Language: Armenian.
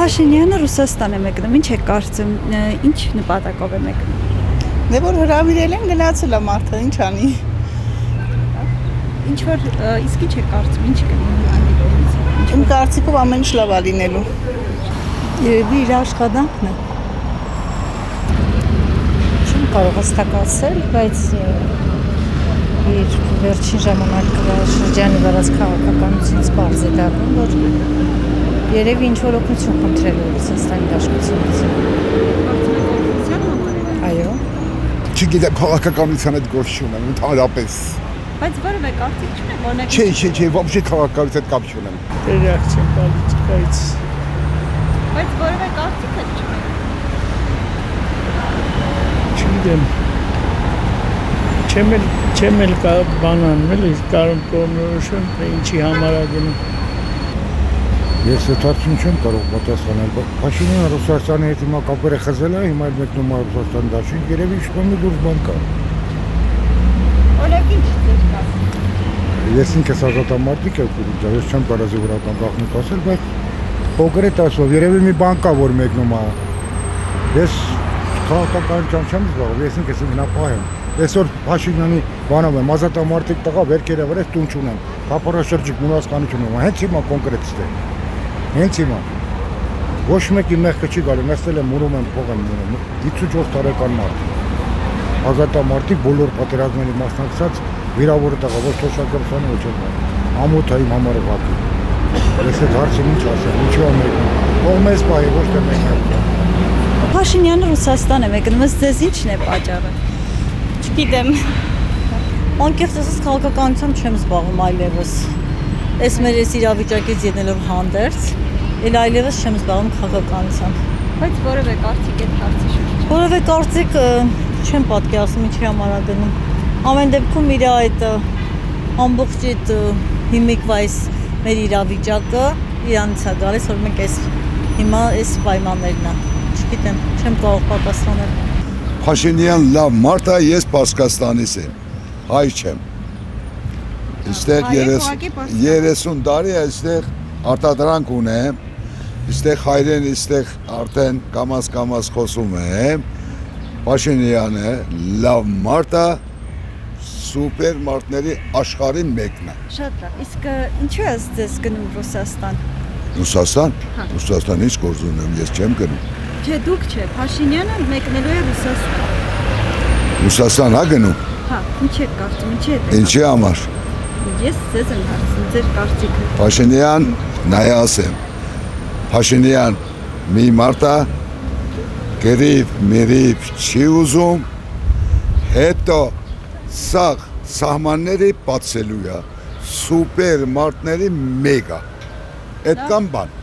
Փաշինյանը Ռուսաստան է մեկնում, ինչ է կարծում, ինչ նպատակով է մեկնում։ Դե որ հրավիրել են գնացել է մարդը, ինչ անի։ Ինչ որ իսկ ինչ է կարծում, ինչ կլինի։ Իմ կարծիքով ամեն ինչ լավ է լինելու։ Երևի իր աշխատանքն է։ Չեմ կարող հստակացնել, բայց իր վերջին ժամանակաշրջանի վարած քաղաքականությունից պարզ է դառնում, որ երևի ինչ-որ օգնություն խնդրել է Ռուսաստանի Դաշնությունից։ Այո։ Չգիտեմ, քաղաքականության հետ գործ չունեմ, ընդհանրապես։ Բայց որևէ կարծիք չունեք, օրինակ։ Չէ, вообще քաղաքականության հետ կապ չունեմ։ Տեղյակ չեմ պոլիտիկայից։ Բայց որևէ կարծիք չունեք։ Չգիտեմ։ Չեմ էլ բանանում, էլի կարող կողմնորոշեմ, թե ինչի համար է գնում։ Ես այդ հարցին չեմ կարող պատասխանել, բայց Փաշինյանը Ռուսաստանի հետ հիմա կապերը խզել է, հիմա մեկնում է Ռուսաստան դաշին, երևի իշխանի դուրս բան կա։ Օրինակ ինչ ձեր կարծիք։ Ես ինքս ազատամարտիկ եմ, ես չեմ կարող զինվորական գաղտնիք ասել, բայց փոքր է ասով, երևի մի բան կա, որ մեկնում է։ Ես քաղաքականությամբ չեմ զբաղվում, ես ինքս ինքնապահ եմ։ Այսօր Փաշինյանի բանով եմ, ազատամարտիկ տղա վերքերը վրա տուն չունեմ, թափառաշրջիկ մուրացկանություն ունեմ, հենց հիմա կոնկրետ է։ Հենց հիմա։ Ոչ մեկի մեղքը չի գալու, նստել եմ մուրում եմ, փող եմ մուրում, 54 տարեկան մարդ։ Ազատամարտիկ բոլոր պատերազմների մասնակցած վիրավորը տղա, ոչ Թոշակերտյանը, ոչ էլ ամոթա իմ համար վատի։ Ես այդ հարցին ինչ ասեմ, ինչու եմ մեկնում։ Կողմես պահի, ոչ թե մեկնում։ Փաշինյանը Ռուսաստան է մեկնում, ըստ ձեզ ինչն է պատճառը։ Չգիտեմ։ Անկեղծ ասած քաղաքականությամբ չեմ զբաղվում այլևս։ Այս մեր այս իրավիճակից ելնելով հանդերձ, այլևս չեմ զբաղվում քաղաքականությամբ։ Բայց որևէ կարծիք այդ հարցի շուրջ։ Որևէ կարծիք չեմ պատկերացնում ինչի համար է գնում։ Ամեն դեպքում իր այդ ամբողջ այդ հիմիկվա այս մեր իրավիճակը իրանից է գալիս, որ մենք այս հիմա այս պայմաններն է։ Չգիտեմ, չեմ կարող պատասխանել։ Փաշինյան լավ մարդ է, ես Պարսկաստանից եմ, հայ չեմ։ Այստեղ 30 տարի է, այստեղ արտադրանք ունեմ, այստեղ հայրեն, այստեղ արդեն կամաց խոսում եմ, Փաշինյանը լավ մարդ է, սուպեր մարդների աշխարհին մեկն է։ Շատ լավ, իսկ ինչու ես ձեզ գնում Ռուսաստան։ Ռուսաստան։ Ռուսաստան ինչ գործ ունեմ, ես չեմ գնում։ Չէ, դուք չէ, Փաշինյանը մեկնելու է Ռուսաստան։ Ռուսաստան հա գնում։ Հա, ինչ եք կարծում, ինչի եք։ Ինչի համար։ Ես ձեզ եմ հարցնում, ձեր կարծիքը։ Փաշինյան, նայ ասեմ։ Փաշինյան մի մարդ է, գրիվ, միրիվ չի ուզում, հետո սաղ սահմանների բացելու է, սուպեր մարդների մեկ է, այդ կամ բան։